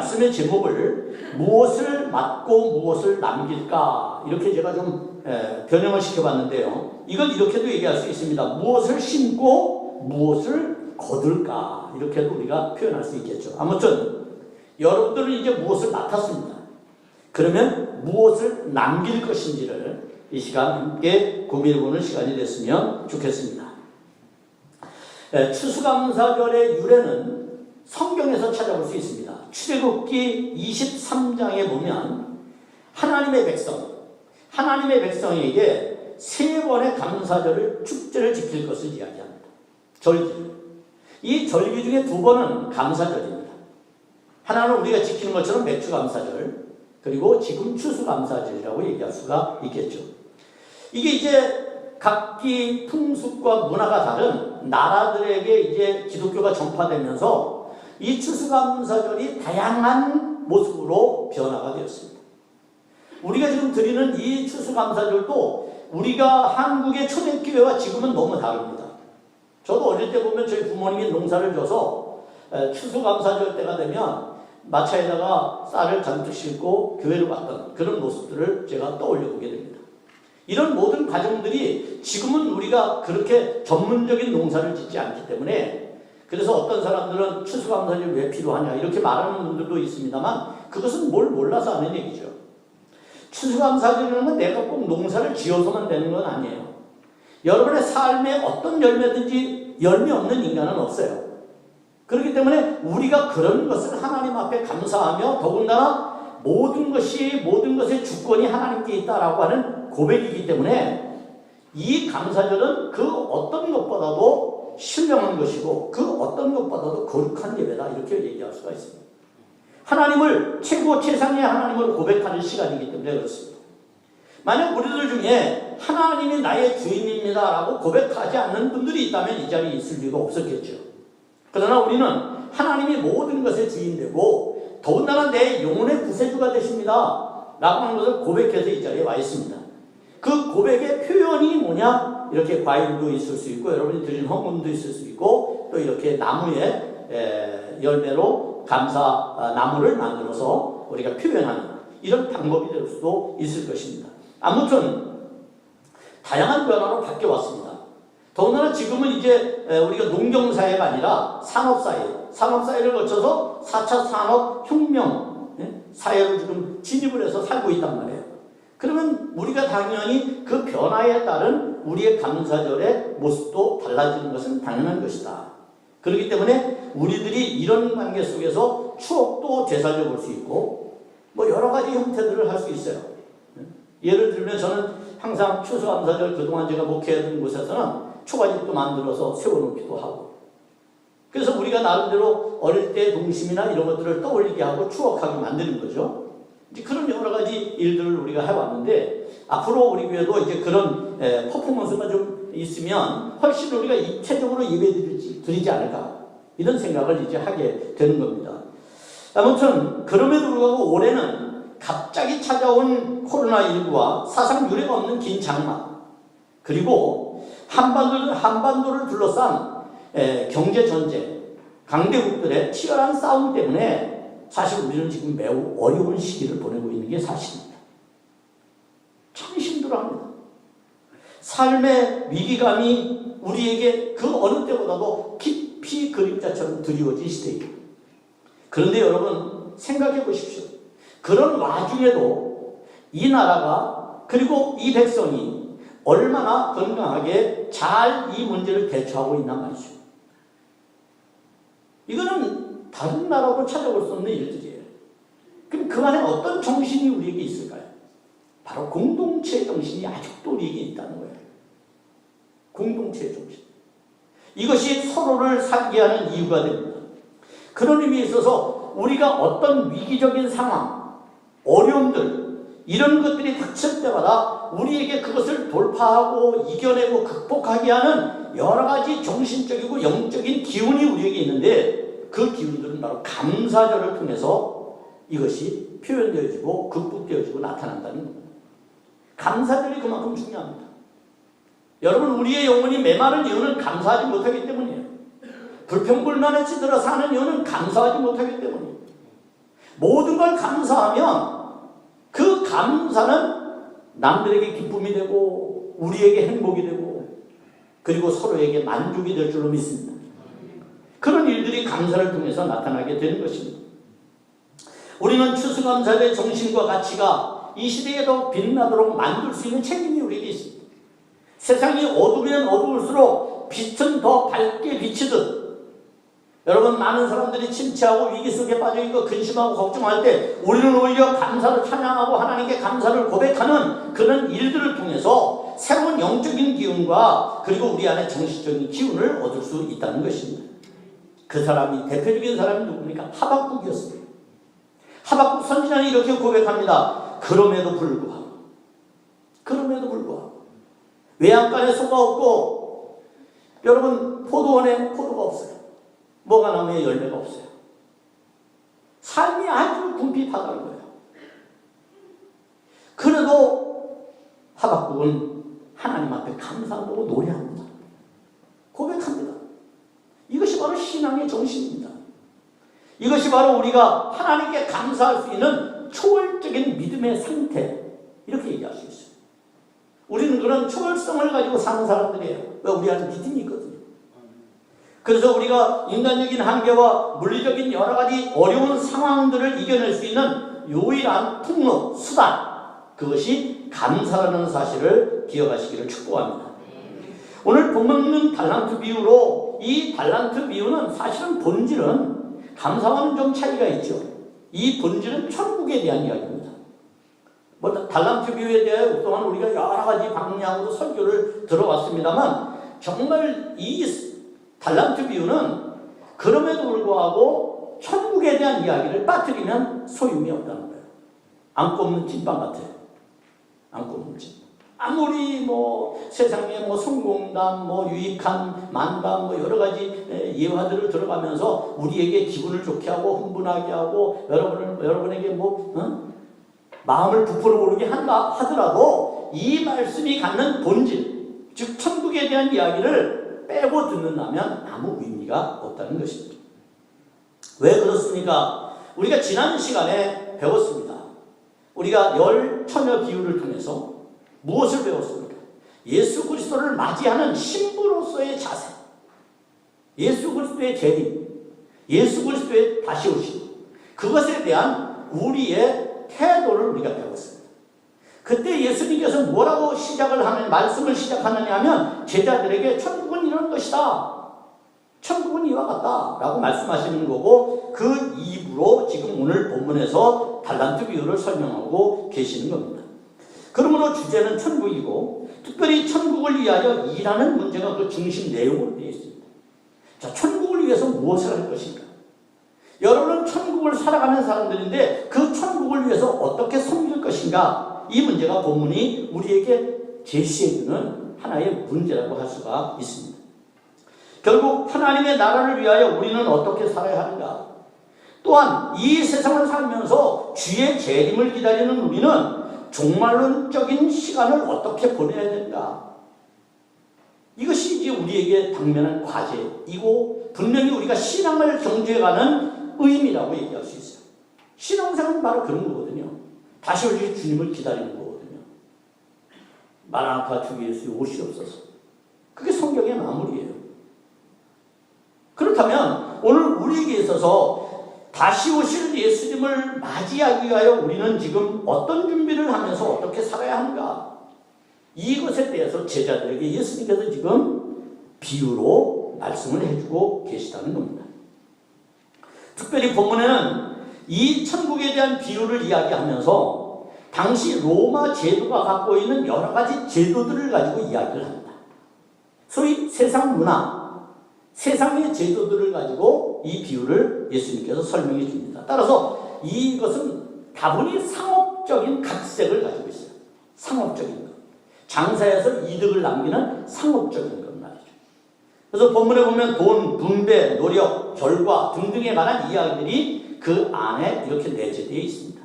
말씀의 제목을 무엇을 맡고 무엇을 남길까 이렇게 제가 좀 변형을 시켜봤는데요. 이건 이렇게도 얘기할 수 있습니다. 무엇을 심고 무엇을 거둘까 이렇게도 우리가 표현할 수 있겠죠. 아무튼 여러분들은 이제 무엇을 맡았습니다. 그러면 무엇을 남길 것인지를 이 시간 함께 고민해보는 시간이 됐으면 좋겠습니다. 추수감사절의 유래는 성경에서 찾아볼 수 있습니다. 출애굽기 23장에 보면 하나님의 백성에게 3번의 감사절을 축제를 지킬 것을 이야기합니다. 절기. 이 절기 중에 2번은 감사절입니다. 하나는 우리가 지키는 것처럼 맥주감사절, 그리고 지금 추수감사절이라고 얘기할 수가 있겠죠. 이게 이제 각기 풍습과 문화가 다른 나라들에게 이제 기독교가 전파되면서 이 추수감사절이 다양한 모습으로 변화가 되었습니다. 우리가 지금 드리는 이 추수감사절도 우리가 한국의 초대교회와 지금은 너무 다릅니다. 저도 어릴 때 보면 저희 부모님이 농사를 져서 추수감사절 때가 되면 마차에다가 쌀을 잔뜩 싣고 교회로 갔던 그런 모습들을 제가 떠올려 보게 됩니다. 이런 모든 가정들이 지금은 우리가 그렇게 전문적인 농사를 짓지 않기 때문에, 그래서 어떤 사람들은 추수감사절이 왜 필요하냐 이렇게 말하는 분들도 있습니다만 그것은 뭘 몰라서 하는 얘기죠. 추수감사절이라는 건 내가 꼭 농사를 지어서만 되는 건 아니에요. 여러분의 삶에 어떤 열매든지 열매 없는 인간은 없어요. 그렇기 때문에 우리가 그런 것을 하나님 앞에 감사하며 더군다나 모든 것의 주권이 하나님께 있다라고 하는 고백이기 때문에 이 감사절은 그 어떤 것보다도 신령한 것이고 그 어떤 것보다도 거룩한 예배다 이렇게 얘기할 수가 있습니다. 하나님을 최고 최상의 하나님을 고백하는 시간이기 때문에 그렇습니다. 만약 우리들 중에 하나님이 나의 주인입니다 라고 고백하지 않는 분들이 있다면 이 자리에 있을 리가 없었겠죠. 그러나 우리는 하나님이 모든 것의 주인되고 더군다나 내 영혼의 구세주가 되십니다 라고 하는 것을 고백해서 이 자리에 와 있습니다. 그 고백의 표현이 뭐냐? 이렇게 과일도 있을 수 있고 여러분이 드린 헌금도 있을 수 있고 또 이렇게 나무의 열매로 감사 나무를 만들어서 우리가 표현하는 이런 방법이 될 수도 있을 것입니다. 아무튼 다양한 변화로 바뀌어왔습니다. 더군다나 지금은 이제 우리가 농경사회가 아니라 산업사회를 거쳐서 4차 산업혁명 사회로 지금 진입을 해서 살고 있단 말이에요. 그러면 우리가 당연히 그 변화에 따른 우리의 감사절의 모습도 달라지는 것은 당연한 것이다. 그렇기 때문에 우리들이 이런 관계 속에서 추억도 되살려 볼 수 있고 뭐 여러 가지 형태들을 할 수 있어요. 예를 들면 저는 항상 추수감사절 그동안 제가 목회하던 곳에서는 초가집도 만들어서 세워놓기도 하고, 그래서 우리가 나름대로 어릴 때 동심이나 이런 것들을 떠올리게 하고 추억하게 만드는 거죠. 이제 그런 여러 가지 일들을 우리가 해왔는데 앞으로 우리 교회도 이제 그런 퍼포먼스가 좀 있으면 훨씬 우리가 입체적으로 예배 드리지 않을까 이런 생각을 이제 하게 되는 겁니다. 아무튼 그럼에도 불구하고 올해는 갑자기 찾아온 코로나19와 사상 유례가 없는 긴 장마, 그리고 한반도를 둘러싼 경제전쟁, 강대국들의 치열한 싸움 때문에 사실 우리는 지금 매우 어려운 시기를 보내고 있는 게 사실입니다. 참 힘들어합니다. 삶의 위기감이 우리에게 그 어느 때보다도 깊이 그림자처럼 드리워진 시대입니다. 그런데 여러분 생각해 보십시오. 그런 와중에도 이 나라가 그리고 이 백성이 얼마나 건강하게 잘 이 문제를 대처하고 있나 말이죠. 이거는 다른 나라도 찾아볼 수 없는 일들이에요. 그럼 그 안에 어떤 정신이 우리에게 있을까요? 바로 공동체의 정신이 아직도 우리에게 있다는 거예요. 공동체의 정신. 이것이 서로를 살게 하는 이유가 됩니다. 그런 의미에 있어서 우리가 어떤 위기적인 상황, 어려움들 이런 것들이 닥칠 때마다 우리에게 그것을 돌파하고 이겨내고 극복하게 하는 여러 가지 정신적이고 영적인 기운이 우리에게 있는데 그 기운들은 바로 감사절을 통해서 이것이 표현되어지고 극복되어지고 나타난다는 겁니다. 감사절이 그만큼 중요합니다. 여러분 우리의 영혼이 메마른 이유는 감사하지 못하기 때문이에요. 불평불만에 찌들어 사는 이유는 감사하지 못하기 때문이에요. 모든 걸 감사하면 그 감사는 남들에게 기쁨이 되고 우리에게 행복이 되고 그리고 서로에게 만족이 될 줄로 믿습니다. 그런 일들이 감사를 통해서 나타나게 되는 것입니다. 우리는 추수감사의 정신과 가치가 이 시대에도 빛나도록 만들 수 있는 책임이 우리에게 있습니다. 세상이 어두우면 어두울수록 빛은 더 밝게 비치듯 여러분, 많은 사람들이 침체하고 위기 속에 빠져있고 근심하고 걱정할 때 우리는 오히려 감사를 찬양하고 하나님께 감사를 고백하는 그런 일들을 통해서 새로운 영적인 기운과 그리고 우리 안에 정신적인 기운을 얻을 수 있다는 것입니다. 그 사람이, 대표적인 사람이 누굽니까? 하박국이었습니다. 하박국 선지자는 이렇게 고백합니다. 그럼에도 불구하고 외양간에 소가 없고 여러분, 포도원에 포도가 없어요. 뭐가 나무에 열매가 없어요. 삶이 아주 궁핍하다는 거예요. 그래도 하박국은 하나님 앞에 감사하고 노래합니다. 고백합니다. 이것이 바로 신앙의 정신입니다. 이것이 바로 우리가 하나님께 감사할 수 있는 초월적인 믿음의 상태, 이렇게 얘기할 수 있어요. 우리는 그런 초월성을 가지고 사는 사람들이에요. 왜? 우리 안에 믿음이 있거든요. 그래서 우리가 인간적인 한계와 물리적인 여러 가지 어려운 상황들을 이겨낼 수 있는 유일한 통로, 수단, 그것이 감사라는 사실을 기억하시기를 축복합니다. 오늘 본문은 달란트 비유로, 이 달란트 비유는 사실은 본질은 감사와는 좀 차이가 있죠. 이 본질은 천국에 대한 이야기입니다. 달란트 비유에 대해 그동안 우리가 여러 가지 방향으로 설교를 들어왔습니다만 정말 이 달란트 비유는 그럼에도 불구하고 천국에 대한 이야기를 빠뜨리면 소용이 없다는 거예요. 안 꼽는 찐빵 같아요. 안 꼽는 찐빵. 아무리 세상에 성공담, 유익한 만담, 여러 가지 예화들을 들어가면서 우리에게 기분을 좋게 하고 흥분하게 하고 여러분에게 마음을 부풀어 오르게 한다 하더라도 이 말씀이 갖는 본질, 즉 천국에 대한 이야기를 빼고 듣는다면 아무 의미가 없다는 것입니다. 왜 그렇습니까? 우리가 지난 시간에 배웠습니다. 우리가 열 처녀 비유를 통해서 무엇을 배웠습니까? 예수 그리스도를 맞이하는 신부로서의 자세, 예수 그리스도의 재림, 예수 그리스도의 다시 오심, 그것에 대한 우리의 태도를 우리가 배웠습니다. 그때 예수님께서 뭐라고 말씀을 시작하느냐 하면 제자들에게 천국은 이런 것이다, 천국은 이와 같다 라고 말씀하시는 거고, 그 이후로 지금 오늘 본문에서 달란트 비유를 설명하고 계시는 겁니다. 그러므로 주제는 천국이고 특별히 천국을 위하여 일하는 문제가 그 중심 내용으로 되어 있습니다. 자, 천국을 위해서 무엇을 할 것인가? 여러분은 천국을 살아가는 사람들인데 그 천국을 위해서 어떻게 섬길 것인가? 이 문제가 본문이 우리에게 제시해주는 하나의 문제라고 할 수가 있습니다. 결국 하나님의 나라를 위하여 우리는 어떻게 살아야 하는가? 또한 이 세상을 살면서 주의 재림을 기다리는 우리는 종말론적인 시간을 어떻게 보내야 되는가? 이것이 이제 우리에게 당면한 과제이고 분명히 우리가 신앙을 경주해가는 의미라고 얘기할 수 있어요. 신앙생활은 바로 그런 거거든요. 다시 오실 주님을 기다리는 거거든요. 마라나타 주 예수 오시옵소서. 그게 성경의 마무리예요. 그렇다면 오늘 우리에게 있어서 다시 오실 예수님을 맞이하기 위하여 우리는 지금 어떤 준비를 하면서 어떻게 살아야 하는가? 이것에 대해서 제자들에게 예수님께서 지금 비유로 말씀을 해주고 계시다는 겁니다. 특별히 본문에는 이 천국에 대한 비유를 이야기하면서 당시 로마 제도가 갖고 있는 여러 가지 제도들을 가지고 이야기를 합니다. 소위 세상 문화, 세상의 제도들을 가지고 이 비유를 예수님께서 설명해 줍니다. 따라서 이것은 다분히 상업적인 각색을 가지고 있어요. 상업적인 것. 장사에서 이득을 남기는 상업적인 것 말이죠. 그래서 본문에 보면 돈, 분배, 노력, 결과 등등에 관한 이야기들이 그 안에 이렇게 내재되어 있습니다.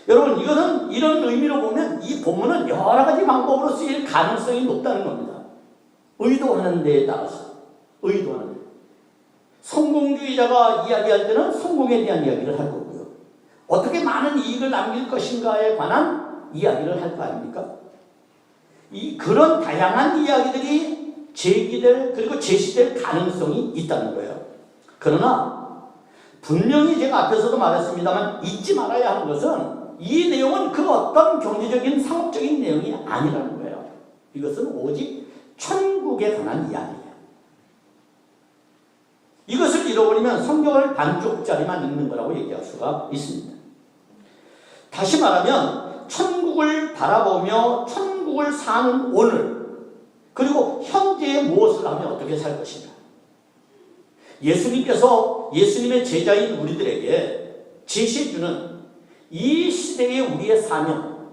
여러분, 이것은 이런 의미로 보면 이 본문은 여러 가지 방법으로 쓰일 가능성이 높다는 겁니다. 의도하는 데에 따라서. 의도하는 데. 성공주의자가 이야기할 때는 성공에 대한 이야기를 할 거고요. 어떻게 많은 이익을 남길 것인가에 관한 이야기를 할 거 아닙니까? 그런 다양한 이야기들이 제기될 그리고 제시될 가능성이 있다는 거예요. 그러나 분명히 제가 앞에서도 말했습니다만 잊지 말아야 하는 것은 이 내용은 그 어떤 경제적인 상업적인 내용이 아니라는 거예요. 이것은 오직 천국에 관한 이야기예요. 이것을 잃어버리면 성경을 반쪽짜리만 읽는 거라고 얘기할 수가 있습니다. 다시 말하면 천국을 바라보며 천국을 사는 오늘, 그리고 현재에 무엇을 하면 어떻게 살 것인가. 예수님께서 예수님의 제자인 우리들에게 제시해주는 이 시대의 우리의 사명,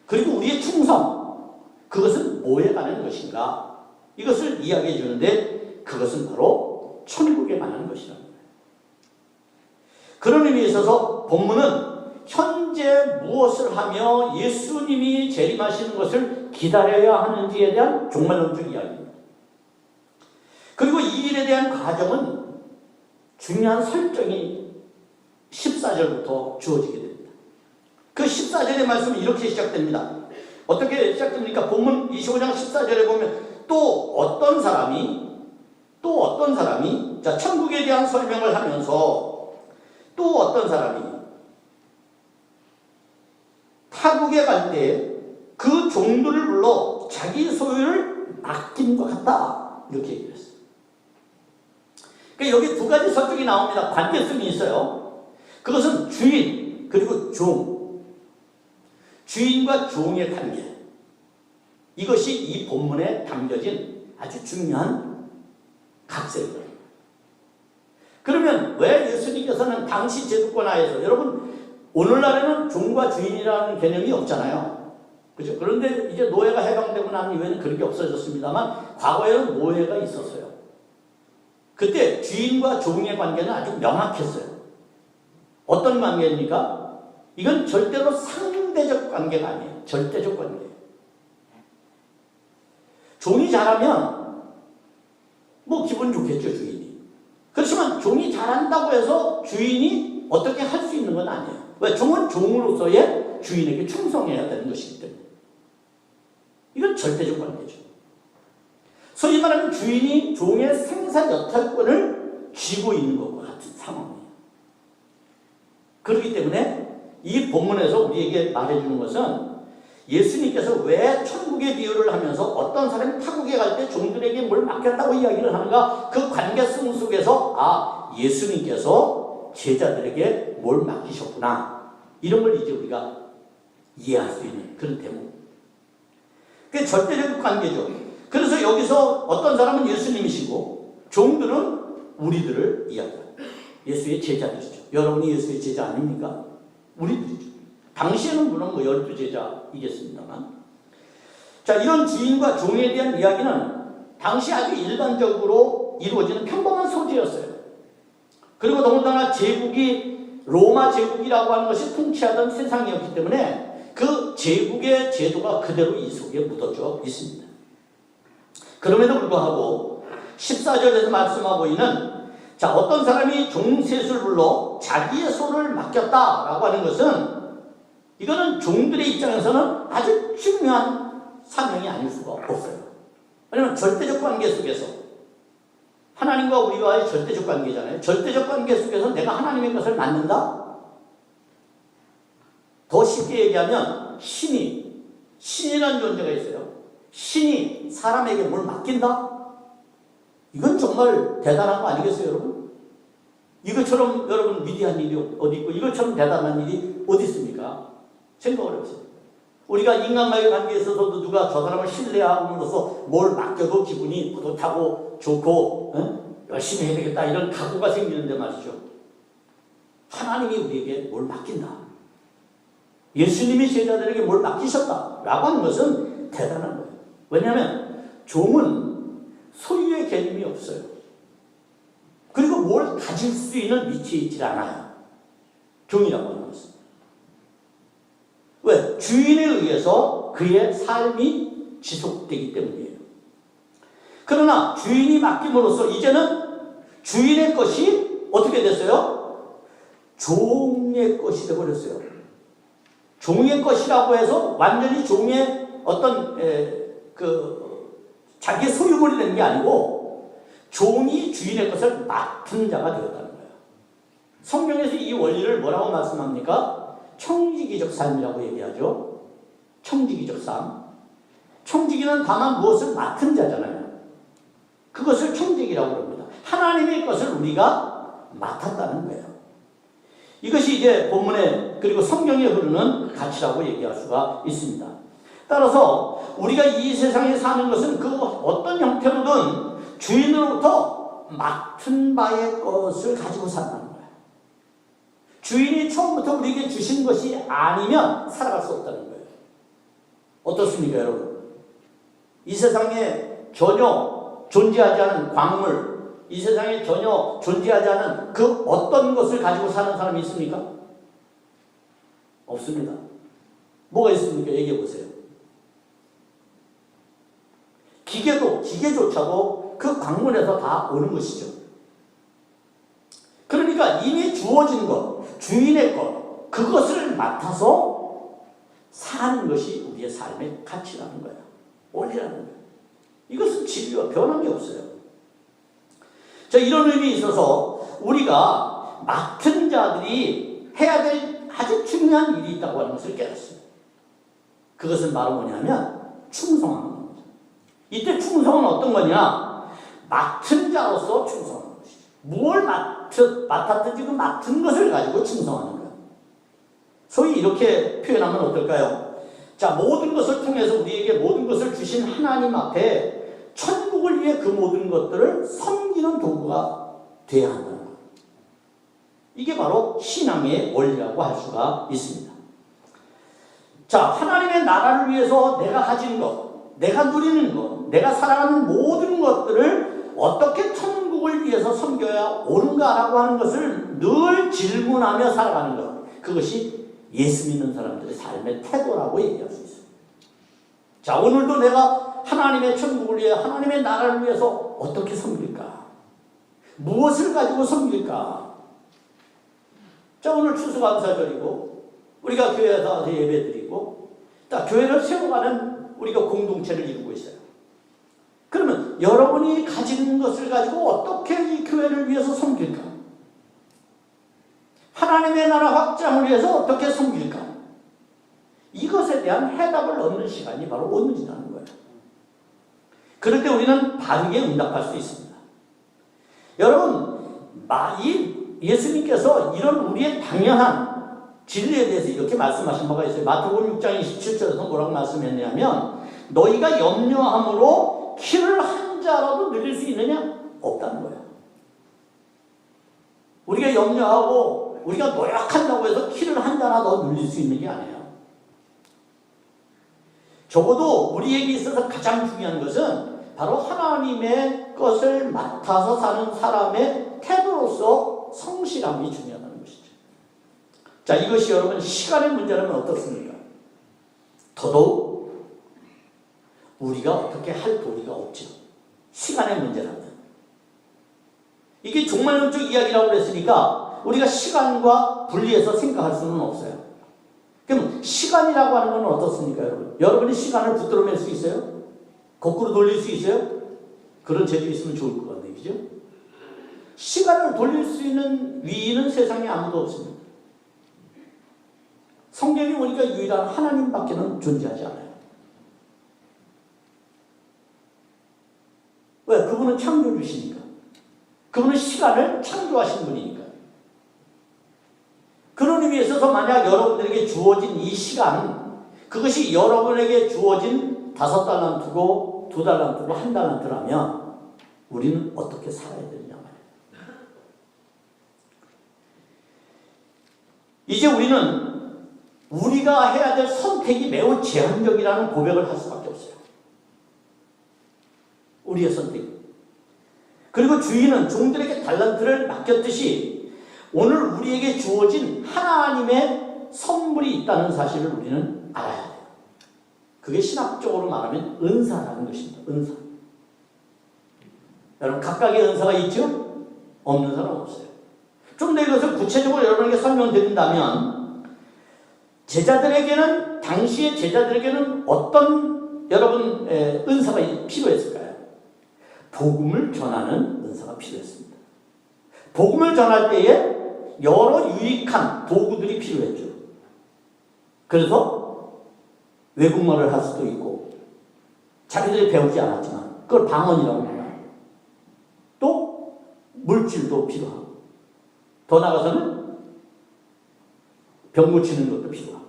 그리고 우리의 충성, 그것은 뭐에 관한 것인가. 이것을 이야기해 주는데 그것은 바로 천국에 관한 것이라는 거예요. 그런 의미에 있어서 본문은 현재 무엇을 하며 예수님이 재림하시는 것을 기다려야 하는지에 대한 종말론적 이야기입니다. 그리고 이 일에 대한 과정은 중요한 설정이 14절부터 주어지게 됩니다. 그 14절의 말씀은 이렇게 시작됩니다. 어떻게 시작됩니까? 본문 25장 14절에 보면 또 어떤 사람이 자, 천국에 대한 설명을 하면서 또 어떤 사람이 타국에 갈 때 그 종들을 불러 자기 소유를 맡긴 것 같다. 이렇게 얘기를 했어요. 그러니까 여기 두 가지 설정이 나옵니다. 관계성이 있어요. 그것은 주인 그리고 종. 주인과 종의 관계. 이것이 이 본문에 담겨진 아주 중요한 각색입니다. 그러면 왜 예수님께서는 당시 제도권 하에서, 여러분 오늘날에는 종과 주인이라는 개념이 없잖아요. 그죠? 그런데 이제 노예가 해방되고 난 이후에는 그런 게 없어졌습니다만 과거에는 노예가 있었어요. 그때 주인과 종의 관계는 아주 명확했어요. 어떤 관계입니까? 이건 절대로 상대적 관계가 아니에요. 절대적 관계예요. 종이 잘하면 뭐 기분 좋겠죠, 주인이. 그렇지만 종이 잘한다고 해서 주인이 어떻게 할 수 있는 건 아니에요. 왜? 종은 종으로서의 주인에게 충성해야 되는 것이기 때문에. 이건 절대적 관계죠. 소위 말하면 주인이 종의 생사 여탈권을 쥐고 있는 것과 같은 상황이에요. 그렇기 때문에 이 본문에서 우리에게 말해주는 것은 예수님께서 왜 천국의 비유를 하면서 어떤 사람이 타국에 갈 때 종들에게 뭘 맡겼다고 이야기를 하는가, 그 관계성 속에서 예수님께서 제자들에게 뭘 맡기셨구나, 이런 걸 이제 우리가 이해할 수 있는 그런 대목. 그게 절대적 관계죠. 그래서 여기서 어떤 사람은 예수님이시고 종들은 우리들을 이야기합니다. 예수의 제자들이죠. 여러분이 예수의 제자 아닙니까? 우리들이죠. 당시에는 물론 12제자이겠습니다만. 자, 이런 주인과 종에 대한 이야기는 당시 아주 일반적으로 이루어지는 평범한 소재였어요. 그리고 더군다나 제국이 로마 제국이라고 하는 것이 통치하던 세상이었기 때문에 그 제국의 제도가 그대로 이 속에 묻어져 있습니다. 그럼에도 불구하고 14절에서 말씀하고 있는, 자, 어떤 사람이 종셋을 불러 자기의 소를 맡겼다라고 하는 것은, 이거는 종들의 입장에서는 아주 중요한 사명이 아닐 수가 없어요. 왜냐하면 절대적 관계 속에서, 하나님과 우리와의 절대적 관계잖아요. 절대적 관계 속에서 내가 하나님의 것을 맡는다? 더 쉽게 얘기하면 신이라는 존재가 있어요. 신이 사람에게 뭘 맡긴다? 이건 정말 대단한 거 아니겠어요, 여러분? 이것처럼 여러분 위대한 일이 어디 있고 이것처럼 대단한 일이 어디 있습니까? 생각을 해보세요. 우리가 인간과의 관계에 있어서도 누가 저 사람을 신뢰함으로써 뭘 맡겨도 기분이 뿌듯하고 좋고 열심히 해야 되겠다 이런 각오가 생기는데 말이죠. 하나님이 우리에게 뭘 맡긴다. 예수님이 제자들에게 뭘 맡기셨다라고 하는 것은 대단한 거예요. 왜냐하면 종은 소유의 개념이 없어요. 그리고 뭘 가질 수 있는 위치에 있지 않아요. 종이라고 하는 것은. 왜? 주인에 의해서 그의 삶이 지속되기 때문이에요. 그러나 주인이 맡김으로써 이제는 주인의 것이 어떻게 됐어요? 종의 것이 되어버렸어요. 종의 것이라고 해서 완전히 종의 어떤 자기의 소유물이 되는 게 아니고 종이 주인의 것을 맡은 자가 되었다는 거예요. 성경에서 이 원리를 뭐라고 말씀합니까? 청지기적 삶이라고 얘기하죠. 청지기적 삶. 청지기는 다만 무엇을 맡은 자잖아요. 그것을 청지기라고 합니다. 하나님의 것을 우리가 맡았다는 거예요. 이것이 이제 본문에 그리고 성경에 흐르는 가치라고 얘기할 수가 있습니다. 따라서 우리가 이 세상에 사는 것은 그 어떤 형태로든 주인으로부터 맡은 바의 것을 가지고 산다는 거예요. 주인이 처음부터 우리에게 주신 것이 아니면 살아갈 수 없다는 거예요. 어떻습니까, 여러분? 이 세상에 전혀 존재하지 않은 광물, 이 세상에 전혀 존재하지 않은 그 어떤 것을 가지고 사는 사람이 있습니까? 없습니다. 뭐가 있습니까? 얘기해 보세요. 기계조차도 그 광물에서 다 오는 것이죠. 그러니까 이미 주어진 것, 주인의 것, 그것을 맡아서 사는 것이 우리의 삶의 가치라는 거예요. 원리라는 거예요. 이것은 진리와 변함이 없어요. 자, 이런 의미에 있어서 우리가 맡은 자들이 해야 될 아주 중요한 일이 있다고 하는 것을 깨닫습니다. 그것은 바로 뭐냐면 충성하는 겁니다. 이때 충성은 어떤 거냐? 맡은 자로서 충성하는 것이죠. 무엇을 맡았든지 그 맡은 것을 가지고 충성하는 거예요. 소위 이렇게 표현하면 어떨까요? 자, 모든 것을 통해서 우리에게 모든 것을 주신 하나님 앞에 천국을 위해 그 모든 것들을 섬기는 도구가 되어야 한다는 거예요. 이게 바로 신앙의 원리라고 할 수가 있습니다. 자, 하나님의 나라를 위해서 내가 가진 것, 내가 누리는 것, 내가 살아가는 모든 것들을 어떻게 천국을 위해서 섬겨야 옳은가라고 하는 것을 늘 질문하며 살아가는 것, 그것이 예수 믿는 사람들의 삶의 태도라고 얘기할 수 있어요. 자, 오늘도 내가 하나님의 천국을 위해 하나님의 나라를 위해서 어떻게 섬길까? 무엇을 가지고 섬길까? 자, 오늘 추수감사절이고 우리가 교회에서 예배드리고 교회를 세워가는 우리가 공동체를 이루고 있어요. 그러면 여러분이 가진 것을 가지고 어떻게 이 교회를 위해서 섬길까? 하나님의 나라 확장을 위해서 어떻게 섬길까? 이것에 대한 해답을 얻는 시간이 바로 오늘이라는 거예요. 그럴 때 우리는 바르게 응답할 수 있습니다. 여러분, 예수님께서 이런 우리의 당연한 진리에 대해서 이렇게 말씀하신 바가 있어요. 마태복음 6장 27절에서 뭐라고 말씀했냐면 너희가 염려함으로 키를 한 자라도 늘릴 수 있느냐? 없다는 거예요. 우리가 염려하고 우리가 노력한다고 해서 키를 한 자나 더 늘릴 수 있는 게 아니에요. 적어도 우리에게 있어서 가장 중요한 것은 바로 하나님의 것을 맡아서 사는 사람의 태도로서 성실함이 중요하다는 것이죠. 자, 이것이 여러분 시간의 문제라면 어떻습니까? 더더욱 우리가 어떻게 할 도리가 없죠. 시간의 문제라면. 이게 종말론적 이야기라고 그랬으니까 우리가 시간과 분리해서 생각할 수는 없어요. 그럼 시간이라고 하는 건 어떻습니까, 여러분? 여러분이 시간을 붙들어낼 수 있어요? 거꾸로 돌릴 수 있어요? 그런 재주 있으면 좋을 것 같네요. 그죠? 시간을 돌릴 수 있는 위인은 세상에 아무도 없습니다. 성경에 보니까 유일한 하나님밖에는 존재하지 않아요. 왜? 그분은 창조주시니까. 그분은 시간을 창조하신 분이니까. 그런 의미에 있어서 만약 여러분들에게 주어진 이 시간, 그것이 여러분에게 주어진 5달란트고 2달란트고 1달란트라면 우리는 어떻게 살아야 되느냐 말이에요. 이제 우리는 우리가 해야 될 선택이 매우 제한적이라는 고백을 할 수밖에 없어요. 우리의 선택. 그리고 주인은 종들에게 달란트를 맡겼듯이 오늘 우리에게 주어진 하나님의 선물이 있다는 사실을 우리는 알아야 돼요. 그게 신학적으로 말하면 은사라는 것입니다. 은사. 여러분, 각각의 은사가 있죠? 없는 사람 없어요. 좀 더 이것을 구체적으로 여러분에게 설명드린다면 제자들에게는 당시의 제자들에게는 어떤 여러분 은사가 필요했을까요? 복음을 전하는 은사가 필요했습니다. 복음을 전할 때에 여러 유익한 도구들이 필요했죠. 그래서 외국말을 할 수도 있고 자기들이 배우지 않았지만 그걸 방언이라고 말해요. 또 물질도 필요하고 더 나아가서는 병 고치는 것도 필요하고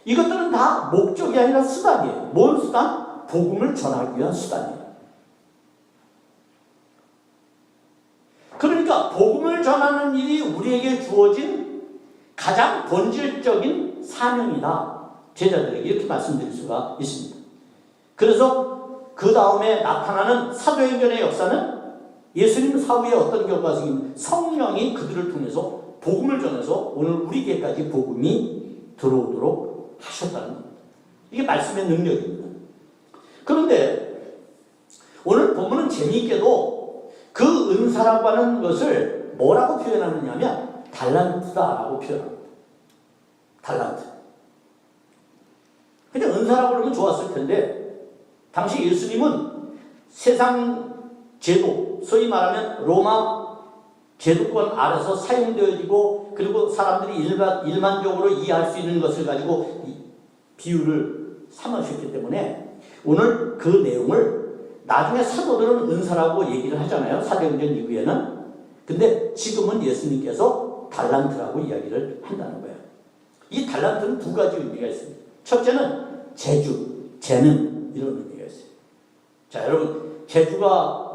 이것들은 다 목적이 아니라 수단이에요. 뭔 수단? 복음을 전하기 위한 수단이에요. 그러니까 복음을 전하는 일이 우리에게 주어진 가장 본질적인 사명이다. 제자들에게 이렇게 말씀드릴 수가 있습니다. 그래서 그 다음에 나타나는 사도행전의 역사는 예수님 사후에 어떤 경우가 생기면 성령이 그들을 통해서 복음을 전해서 오늘 우리에게까지 복음이 들어오도록 하셨다는 겁니다. 이게 말씀의 능력입니다. 그런데 오늘 본문은 재미있게도 그 은사라고 하는 것을 뭐라고 표현하느냐면 달란트다라고 표현합니다. 달란트. 그냥 은사라고 그러면 좋았을 텐데 당시 예수님은 세상 제도, 소위 말하면 로마 제도권 아래서 사용되어지고 그리고 사람들이 일반적으로 이해할 수 있는 것을 가지고 비유를 삼으셨기 때문에 오늘 그 내용을 나중에 사도들은 은사라고 얘기를 하잖아요. 사도행전 이후에는. 근데 지금은 예수님께서 달란트라고 이야기를 한다는 거예요. 이 달란트는 두 가지 의미가 있습니다. 첫째는 재주, 재능 이런 의미가 있어요. 자, 여러분 재주가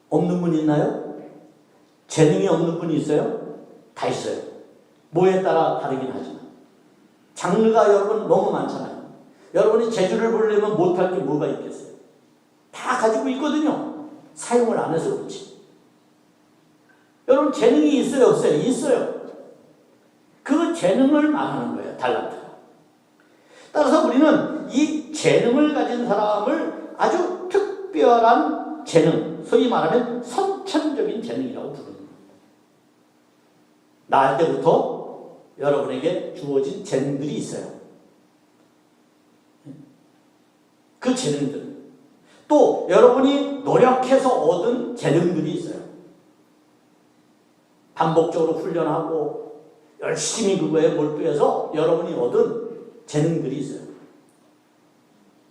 없는 분 있나요? 재능이 없는 분이 있어요? 다 있어요. 뭐에 따라 다르긴 하지만 장르가 여러분 너무 많잖아요. 여러분이 재주를 보려면 못할 게 뭐가 있겠어요? 다 가지고 있거든요. 사용을 안 해서 그렇지. 여러분 재능이 있어요? 없어요? 있어요. 그 재능을 말하는 거예요. 달란트가. 따라서 우리는 이 재능을 가진 사람을 아주 특별한 재능, 소위 말하면 선천적인 재능이라고 부릅니다. 낳을 때부터 여러분에게 주어진 재능들이 있어요. 그 재능들. 또 여러분이 노력해서 얻은 재능들이 있어요. 반복적으로 훈련하고 열심히 그거에 몰두해서 여러분이 얻은 재능들이 있어요.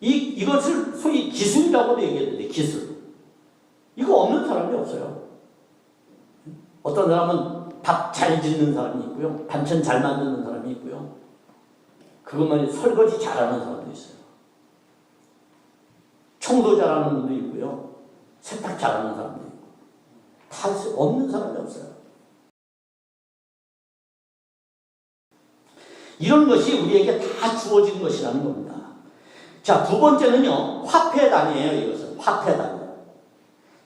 이것을 소위 기술이라고도 얘기했는데 기술. 이거 없는 사람이 없어요. 어떤 사람은 밥 잘 짓는 사람이 있고요. 반찬 잘 만드는 사람이 있고요. 그것만 설거지 잘하는 사람도 있어요. 청소 잘하는 분도 있고요. 세탁 잘하는 사람도 있고. 다 없는 사람이 없어요. 이런 것이 우리에게 다 주어진 것이라는 겁니다. 자, 두 번째는요. 화폐단이에요. 이것은 화폐단.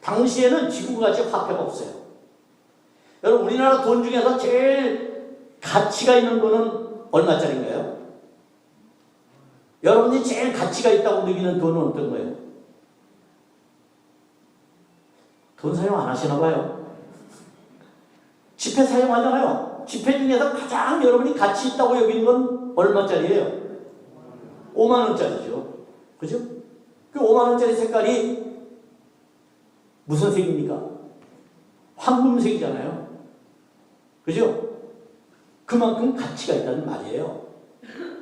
당시에는 지금같이 화폐가 없어요. 여러분 우리나라 돈 중에서 제일 가치가 있는 돈은 얼마짜리인가요? 여러분이 제일 가치가 있다고 느끼는 돈은 어떤 거예요? 돈 사용 안 하시나 봐요. 지폐 사용하잖아요. 지폐 중에서 가장 여러분이 가치 있다고 여기는 건 얼마짜리예요? 5만 원짜리죠. 그죠? 그 5만 원짜리 색깔이 무슨 색입니까? 황금색이잖아요. 그죠? 그만큼 가치가 있다는 말이에요.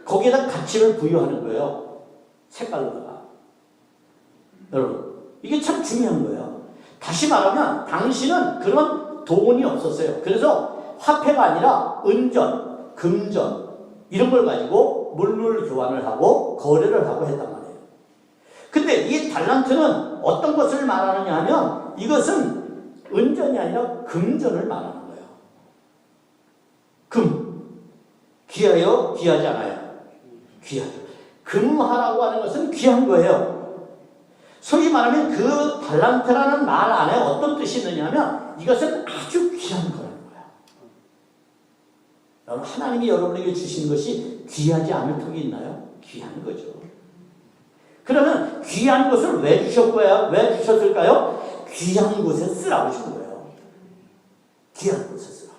거기에다 가치를 부여하는 거예요. 색깔로다가. 여러분, 이게 참 중요한 거예요. 다시 말하면 당시는 그런 돈이 없었어요. 그래서 화폐가 아니라 은전, 금전 이런 걸 가지고 물물 교환을 하고 거래를 하고 했단 말이에요. 근데 이 달란트는 어떤 것을 말하느냐 하면 이것은 은전이 아니라 금전을 말하는 거예요. 금. 귀하여? 귀하지 않아요? 귀하죠. 금하라고 하는 것은 귀한 거예요. 소위 말하면 그 달란트라는 말 안에 어떤 뜻이 있느냐면 이것은 아주 귀한 거라는 거예요. 여러분 하나님이 여러분에게 주신 것이 귀하지 않을 턱이 있나요? 귀한 거죠. 그러면 귀한 것을 왜 주셨을까요? 귀한 곳에 쓰라고 준 거예요. 귀한 것을 쓰라.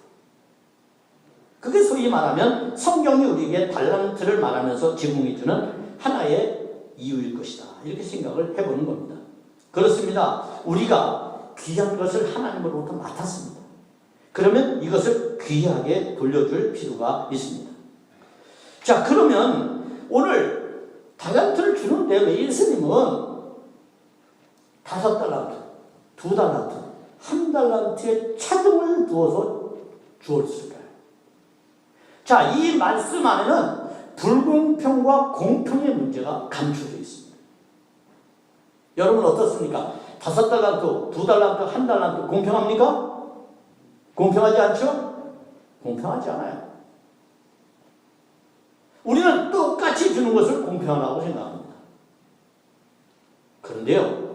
그게 소위 말하면 성경이 우리에게 달란트를 말하면서 제공해주는 하나의 이유일 것이다. 이렇게 생각을 해보는 겁니다. 그렇습니다. 우리가 귀한 것을 하나님으로부터 맡았습니다. 그러면 이것을 귀하게 돌려줄 필요가 있습니다. 자, 그러면 오늘 달란트를 주는데 왜 예수님은 5달란트, 2달란트, 1달란트에 차등을 두어서 주었을까요? 자, 이 말씀 안에는 불공평과 공평의 문제가 감춰져 있습니다. 여러분 어떻습니까? 5달란트, 2달란트, 1달란트 공평합니까? 공평하지 않죠? 공평하지 않아요. 우리는 똑같이 주는 것을 공평하다고 생각합니다. 그런데요,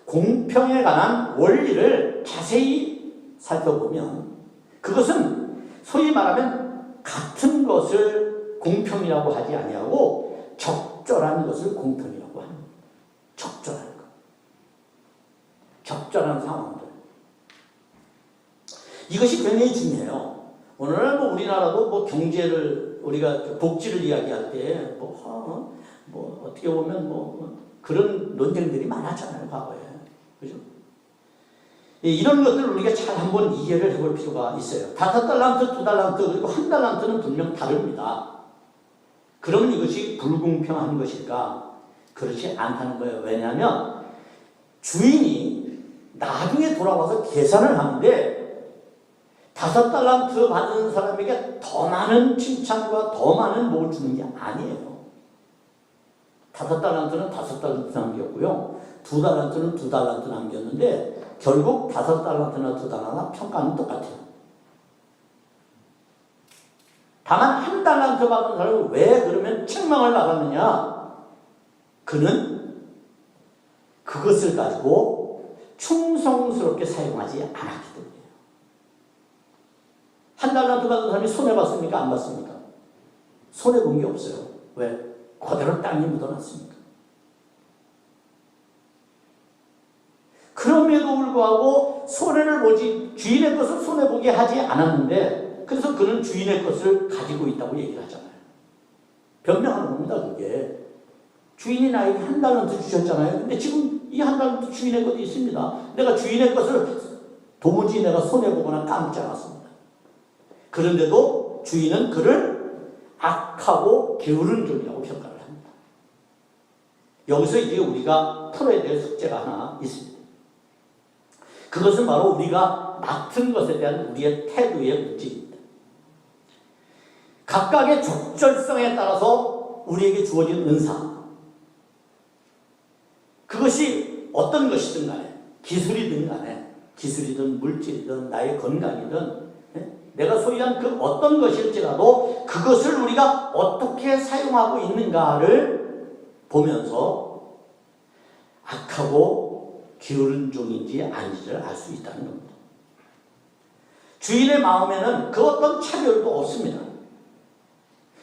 공평에 관한 원리를 자세히 살펴보면 그것은 소위 말하면 같은 것을 공평이라고 하지 아니하고 적절한 것을 공평이라고 합니다. 적절한 것. 적절한 상황들. 이것이 굉장히 중요해요. 오늘날 뭐 우리나라도 뭐 경제를 우리가 복지를 이야기할 때 뭐 어떻게 보면 뭐 그런 논쟁들이 많았잖아요, 과거에. 그죠? 이런 것들을 우리가 잘 한번 이해를 해볼 필요가 있어요. 5달란트, 2달란트, 그리고 1달란트는 분명 다릅니다. 그러면 이것이 불공평한 것일까? 그렇지 않다는 거예요. 왜냐하면 주인이 나중에 돌아와서 계산을 하는데 5달란트 받은 사람에게 더 많은 칭찬과 더 많은 복을 주는 게 아니에요. 5달란트는 5달란트 남겼고요. 2달란트는 2달란트 남겼는데 결국 5달란트나 2달란트나 평가는 똑같아요. 다만 1달란트 받은 사람은 왜 그러면 책망을 받았느냐? 그는 그것을 가지고 충성스럽게 사용하지 않았기 때문이에요. 1달란트 받은 사람이 손해봤습니까? 안 봤습니까? 손해본 게 없어요. 왜? 그대로 땅에 묻어놨습니까? 그럼에도 불구하고 손해를 보지, 주인의 것을 손해보게 하지 않았는데, 그래서 그는 주인의 것을 가지고 있다고 얘기를 하잖아요. 변명하는 겁니다, 그게. 주인이 나에게 1달란트 주셨잖아요. 근데 지금 이 1달란트 주인의 것이 있습니다. 내가 주인의 것을 도무지 내가 손해보거나 까먹지 않았습니다. 그런데도 주인은 그를 악하고 게으른 종이라고 평가를 합니다. 여기서 이제 우리가 풀어야 될 숙제가 하나 있습니다. 그것은 바로 우리가 맡은 것에 대한 우리의 태도의 문제입니다. 각각의 적절성에 따라서 우리에게 주어진 은사, 그것이 어떤 것이든 간에, 기술이든 간에, 기술이든 물질이든 나의 건강이든 내가 소유한 그 어떤 것일지라도 그것을 우리가 어떻게 사용하고 있는가를 보면서 악하고 게으른 종인지 아닌지를 알 수 있다는 겁니다. 주인의 마음에는 그 어떤 차별도 없습니다.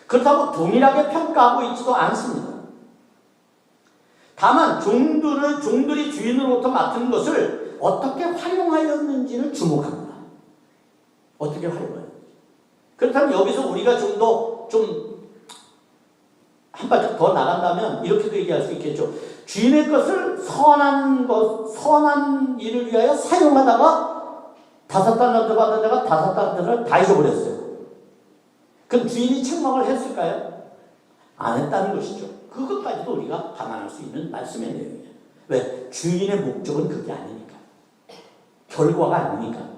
그렇다고 동일하게 평가하고 있지도 않습니다. 다만 종들이 주인으로부터 맡은 것을 어떻게 활용하였는지를 주목합니다. 어떻게 활용해요? 그렇다면 여기서 우리가 한 발짝 더 나간다면 이렇게도 얘기할 수 있겠죠. 주인의 것을 선한 일을 위하여 사용하다가 5달란트 받은 자가 5달란트를 다 잊어버렸어요. 그럼 주인이 책망을 했을까요? 안 했다는 것이죠. 그것까지도 우리가 감안할 수 있는 말씀의 내용이에요. 왜? 주인의 목적은 그게 아니니까. 결과가 아니니까.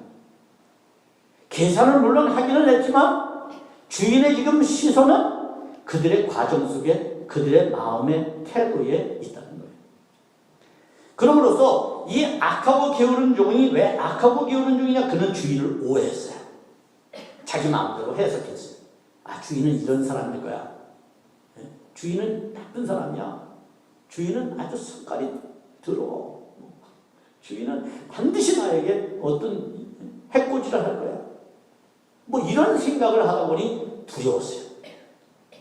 계산을 물론 하기는 했지만 주인의 지금 시선은 그들의 과정 속에 그들의 마음의 태도에 있다는 거예요. 그럼으로써 이 악하고 게으른 종이 왜 악하고 게으른 종이냐? 그는 주인을 오해했어요. 자기 마음대로 해석했어요. 아, 주인은 이런 사람일 거야. 주인은 나쁜 사람이야. 주인은 아주 성깔이 더러워. 주인은 반드시 나에게 어떤 해코지를 할 거야. 뭐 이런 생각을 하다 보니 두려웠어요.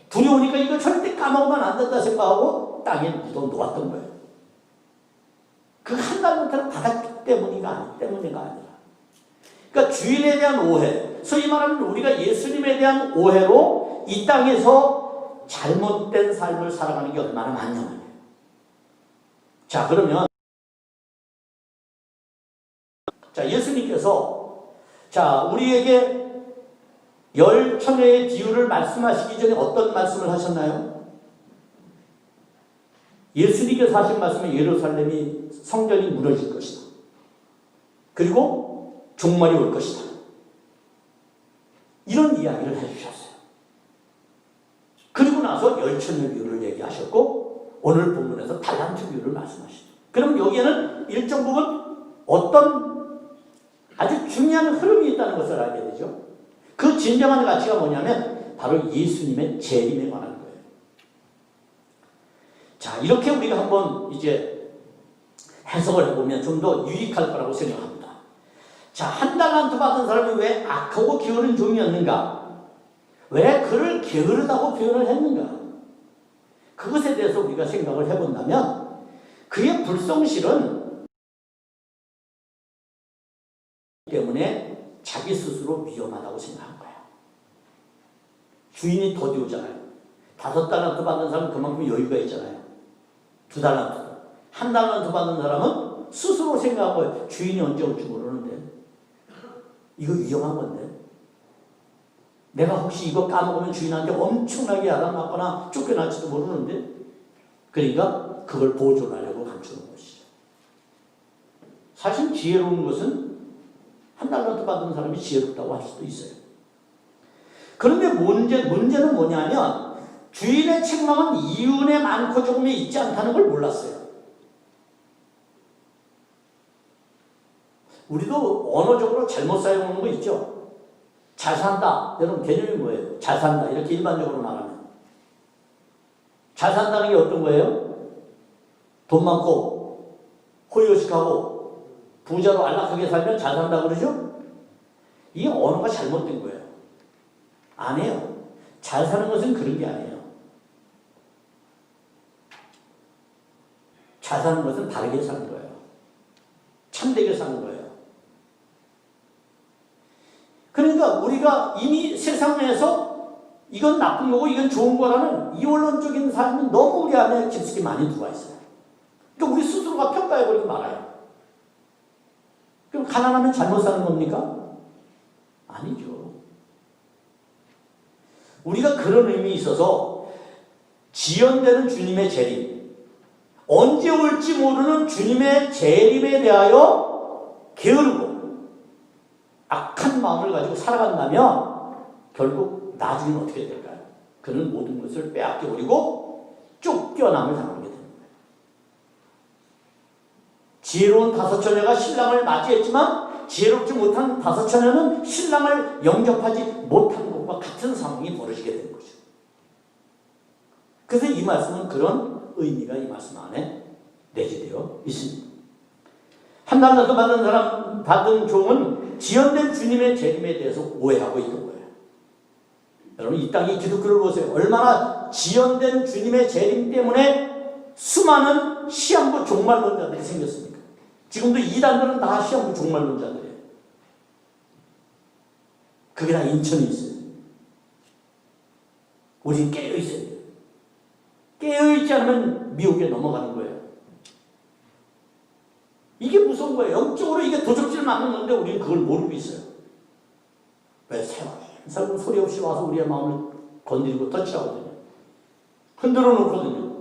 두려우니까 이거 절대 까먹으면 안 된다 생각하고 땅에 묻어 놓았던 거예요. 그 1달란트를 받았기 때문이가 아니라 그러니까 주인에 대한 오해, 소위 말하면 우리가 예수님에 대한 오해로 이 땅에서 잘못된 삶을 살아가는 게 얼마나 많냐 말이에요. 자, 그러면 자, 예수님께서 자, 우리에게 열 처녀의 비유를 말씀하시기 전에 어떤 말씀을 하셨나요? 예수님께서 하신 말씀은 예루살렘이 성전이 무너질 것이다. 그리고 종말이 올 것이다. 이런 이야기를 해주셨어요. 그리고 나서 열 처녀 비유를 얘기하셨고 오늘 본문에서 달란트 비유를 말씀하시죠. 그럼 여기에는 일정 부분 어떤 아주 중요한 흐름이 있다는 것을 알게 되죠. 그 진정한 가치가 뭐냐면 바로 예수님의 재림에 관한 거예요. 자, 이렇게 우리가 한번 이제 해석을 해보면 좀 더 유익할 거라고 생각합니다. 자, 한 달란트 받은 사람이 왜 악하고 게으른 종이었는가? 왜 그를 게으르다고 표현을 했는가? 그것에 대해서 우리가 생각을 해본다면 그의 불성실은 때문에 자기 스스로 위험하다고 생각한 거예요. 주인이 더 뒤오잖아요. 5달란트 받는 사람은 그만큼 여유가 있잖아요. 2달란트. 1달란트 받는 사람은 스스로 생각한 거예요. 주인이 언제 올지 모르는데. 이거 위험한 건데. 내가 혹시 이거 까먹으면 주인한테 엄청나게 야단맞거나 쫓겨날지도 모르는데. 그러니까 그걸 보존하려고 감추는 것이죠. 사실 지혜로운 것은 1달란트 받은 사람이 지혜롭다고 할 수도 있어요. 그런데 문제는 뭐냐면 주인의 책망은 이윤에 많고 조금에 있지 않다는 걸 몰랐어요. 우리도 언어적으로 잘못 사용하는 거 있죠. 잘 산다. 여러분 개념이 뭐예요? 잘 산다. 이렇게 일반적으로 말하면. 잘 산다는 게 어떤 거예요? 돈 많고 호의호식하고 부자로 안락하게 살면 잘 산다고 그러죠? 이 언어가 잘못된 거예요. 아니에요. 잘 사는 것은 그런 게 아니에요. 잘 사는 것은 바르게 사는 거예요. 참되게 사는 거예요. 그러니까 우리가 이미 세상에서 이건 나쁜 거고 이건 좋은 거라는 이원론적인 삶은 너무 우리 안에 깊숙이 많이 들어와 있어요. 그러니까 우리 스스로가 평가해버리고 말아요. 그럼 가난하면 잘못 사는 겁니까? 아니죠. 우리가 그런 의미에 있어서 지연되는 주님의 재림, 언제 올지 모르는 주님의 재림에 대하여 게으르고 악한 마음을 가지고 살아간다면 결국 나중에는 어떻게 될까요? 그는 모든 것을 빼앗겨버리고 쫓겨남을 당하게 됩니다. 지혜로운 5처녀가 신랑을 맞이했지만 지혜롭지 못한 5처녀는 신랑을 영접하지 못한 것과 같은 상황이 벌어지게 된 거죠. 그래서 이 말씀은 그런 의미가 이 말씀 안에 내재되어 있습니다. 1달란트 받은 종은 지연된 주님의 재림에 대해서 오해하고 있던 거예요. 여러분 이 땅의 기독교를 보세요. 얼마나 지연된 주님의 재림 때문에 수많은 시한부 종말론자들이 생겼습니까? 지금도 이단들은 다 시한부 종말론자들이에요. 그게 다 인천에 있어요. 우린 깨어있어야 돼요. 깨어있지 않으면 미혹에 넘어가는 거예요. 이게 무서운 거예요. 영적으로 이게 도적질 맞는 건데 우리는 그걸 모르고 있어요. 왜 사람 소리 없이 와서 우리의 마음을 건드리고 터치하거든요. 흔들어 놓거든요.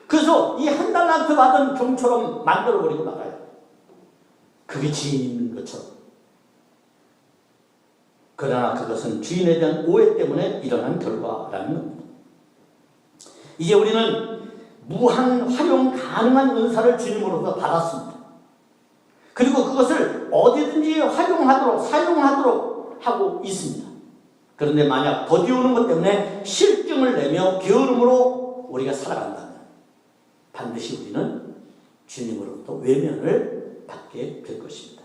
그래서 이 1달란트 받은 종처럼 만들어버리고 나가요. 그게 지인 있는 것처럼. 그러나 그것은 주인에 대한 오해 때문에 일어난 결과라는 겁니다. 이제 우리는 무한 활용 가능한 은사를 주님으로부터 받았습니다. 그리고 그것을 어디든지 활용하도록 사용하도록 하고 있습니다. 그런데 만약 더디오는 것 때문에 실증을 내며 게으름으로 우리가 살아간다면 반드시 우리는 주님으로부터 외면을 받게 될 것입니다.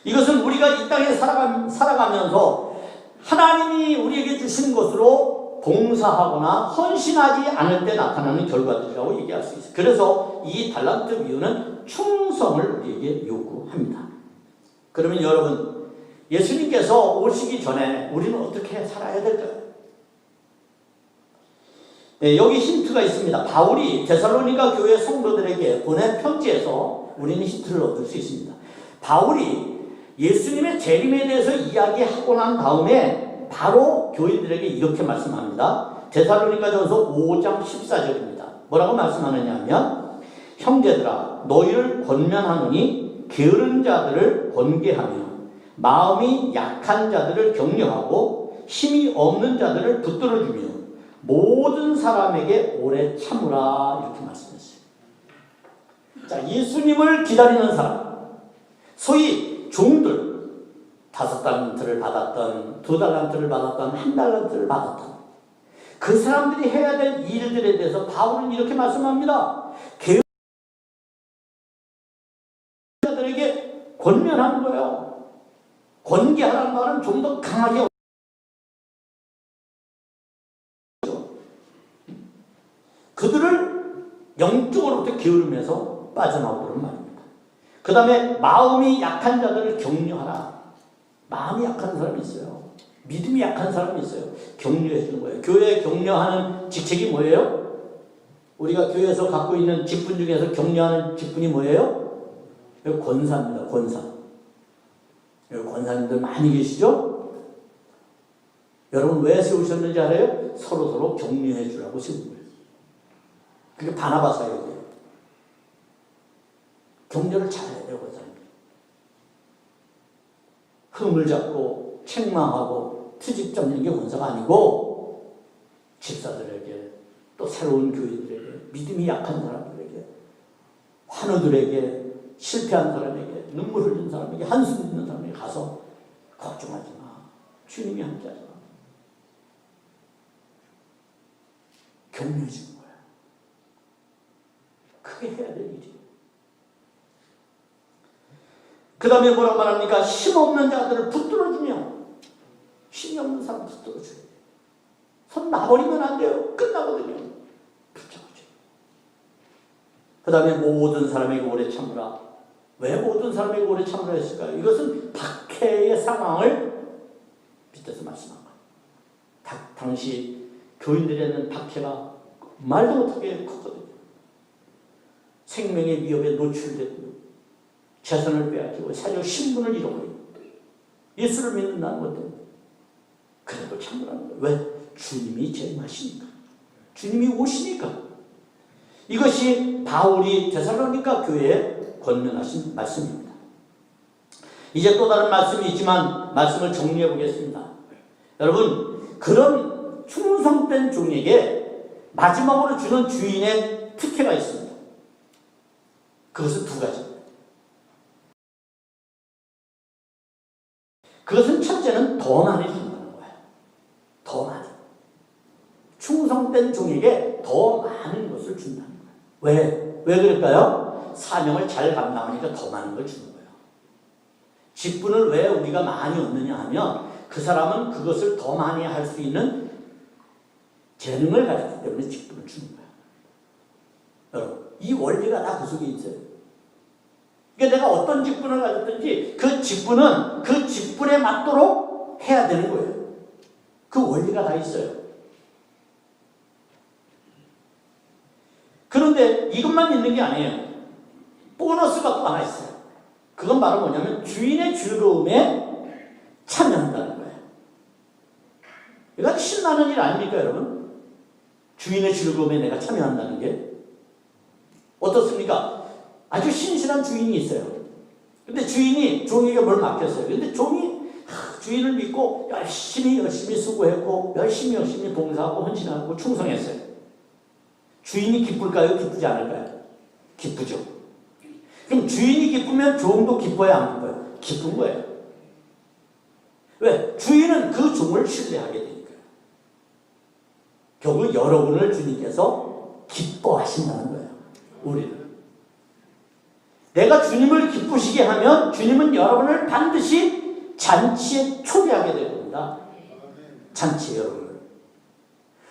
이것은 우리가 이 땅에 살아가면서 하나님이 우리에게 주신 것으로 봉사하거나 헌신하지 않을 때 나타나는 결과들이라고 얘기할 수 있어요. 그래서 이 달란트 비유는 충성을 우리에게 요구합니다. 그러면 여러분, 예수님께서 오시기 전에 우리는 어떻게 살아야 될까요? 네, 여기 힌트가 있습니다. 바울이 데살로니가 교회 성도들에게 보낸 편지에서 우리는 힌트를 얻을 수 있습니다. 바울이 예수님의 재림에 대해서 이야기하고 난 다음에 바로 교인들에게 이렇게 말씀합니다. 데살로니가전서 5장 14절입니다. 뭐라고 말씀하느냐 하면, 형제들아 너희를 권면하노니 게으른 자들을 권계하며 마음이 약한 자들을 격려하고 힘이 없는 자들을 붙들어주며 모든 사람에게 오래 참으라, 이렇게 말씀했어요. 자, 예수님을 기다리는 사람, 소위 종들, 5달란트를 받았던, 2달란트를 받았던, 1달란트를 받았던 그 사람들이 해야 될 일들에 대해서 바울은 이렇게 말씀합니다. 게으른 자들에게 권면하는 거예요. 권계하라는 말은 좀 더 강하게, 그들을 영적으로부터 게으름에서 빠져나오도록 말입니다. 그 다음에 마음이 약한 자들을 격려하라. 마음이 약한 사람이 있어요. 믿음이 약한 사람이 있어요. 격려해 주는 거예요. 교회에 격려하는 직책이 뭐예요? 우리가 교회에서 갖고 있는 직분 중에서 격려하는 직분이 뭐예요? 권사입니다. 권사. 여기 권사님들 많이 계시죠? 여러분 왜 세우셨는지 알아요? 서로 격려해 주라고 세운 거예요. 그게 바나바 사역이에요. 격려를 잘해야 돼요, 권사님. 흠을 잡고 책망하고 트집 잡는 게 권사가 아니고, 집사들에게, 또 새로운 교인들에게, 믿음이 약한 사람들에게, 환우들에게, 실패한 사람에게, 눈물 흘린 사람에게, 한숨 짓는 사람에게 가서 걱정하지 마, 주님이 함께하자, 격려해 주는 거야. 그게 해야 될 일이에요. 그 다음에 뭐라고 말합니까? 힘없는 자들을 붙들어주며, 힘이 없는 사람 붙들어줘야 돼요. 손 놔버리면 안 돼요. 끝나거든요. 붙잡아줘요. 그 다음에 모든 사람에게 오래 참으라. 왜 모든 사람에게 오래 참으라 했을까요? 이것은 박해의 상황을 빗대서 말씀한 거예요. 당시 교인들에는 박해가 말도 못하게 컸거든요. 생명의 위협에 노출됐고요. 재산을 빼앗기고 사적 신분을 잃어버리고 예수를 믿는다는 것 때문에 그래도 참으라는 거예요. 왜? 주님이 재림하시니까. 주님이 오시니까. 이것이 바울이 데살로니가 교회에 권면하신 말씀입니다. 이제 또 다른 말씀이 있지만 말씀을 정리해 보겠습니다. 여러분, 그런 충성된 종에게 마지막으로 주는 주인의 특혜가 있습니다. 그것은 2가지입니다. 그것은 첫째는 더 많이 준다는 거예요. 더 많이. 충성된 종에게 더 많은 것을 준다는 거예요. 왜? 왜 그럴까요? 사명을 잘 감당하니까 더 많은 걸 주는 거예요. 직분을 왜 우리가 많이 얻느냐 하면 그 사람은 그것을 더 많이 할 수 있는 재능을 가졌기 때문에 직분을 주는 거예요. 여러분, 이 원리가 다 그 속에 있어요. 그러니까 내가 어떤 직분을 가졌든지 그 직분은 그 직분에 맞도록 해야 되는 거예요. 그 원리가 다 있어요. 그런데 이것만 있는 게 아니에요. 보너스가 또 하나 있어요. 그건 바로 뭐냐면 주인의 즐거움에 참여한다는 거예요. 이건 신나는 일 아닙니까, 여러분? 주인의 즐거움에 내가 참여한다는 게 어떻습니까? 아주 신실한 주인이 있어요. 근데 주인이 종에게 뭘 맡겼어요. 근데 종이 주인을 믿고 열심히 수고했고 열심히 봉사하고 헌신하고 충성했어요. 주인이 기쁠까요? 기쁘지 않을까요? 기쁘죠. 그럼 주인이 기쁘면 종도 기뻐요? 안 기뻐요? 기쁜 거예요. 왜? 주인은 그 종을 신뢰하게 되니까요. 결국 여러분을 주님께서 기뻐하신다는 거예요. 우리를. 내가 주님을 기쁘시게 하면 주님은 여러분을 반드시 잔치에 초대하게 될 겁니다. 잔치에 여러분을.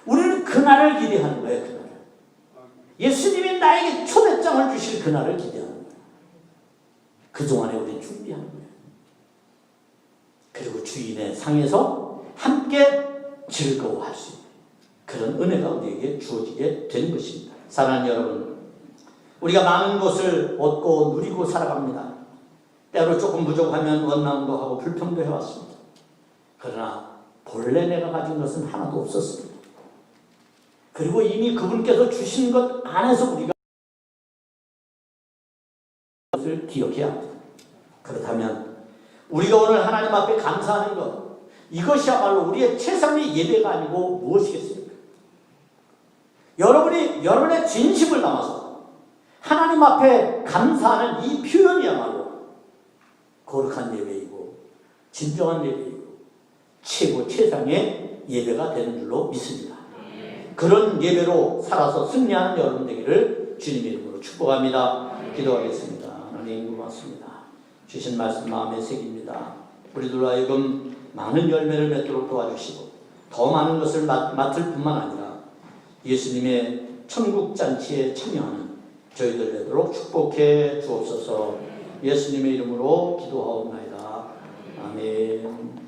우리는 그날을 기대하는 거예요. 그날을. 예수님이 나에게 초대장을 주실 그날을 기대하는 거예요. 그동안에 우리는 준비하는 거예요. 그리고 주인의 상에서 함께 즐거워할 수 있는 그런 은혜가 우리에게 주어지게 되는 것입니다. 사랑하는 여러분, 우리가 많은 것을 얻고 누리고 살아갑니다. 때로 조금 부족하면 원망도 하고 불평도 해왔습니다. 그러나 본래 내가 가진 것은 하나도 없었습니다. 그리고 이미 그분께서 주신 것 안에서 우리가 것을 기억해야 합니다. 그렇다면 우리가 오늘 하나님 앞에 감사하는 것, 이것이야말로 우리의 최상의 예배가 아니고 무엇이겠습니까? 여러분이 여러분의 진심을 담아서 하나님 앞에 감사하는 이 표현이야말로 거룩한 예배이고 진정한 예배이고 최고 최상의 예배가 되는 줄로 믿습니다. 그런 예배로 살아서 승리하는 여러분 되기를 주님의 이름으로 축복합니다. 기도하겠습니다. 하나님 고맙습니다. 주신 말씀 마음에 새깁니다. 우리들로 하여금 많은 열매를 맺도록 도와주시고 더 많은 것을 맡을 뿐만 아니라 예수님의 천국 잔치에 참여하는 저희들 되도록 축복해 주옵소서. 예수님의 이름으로 기도하옵나이다. 아멘.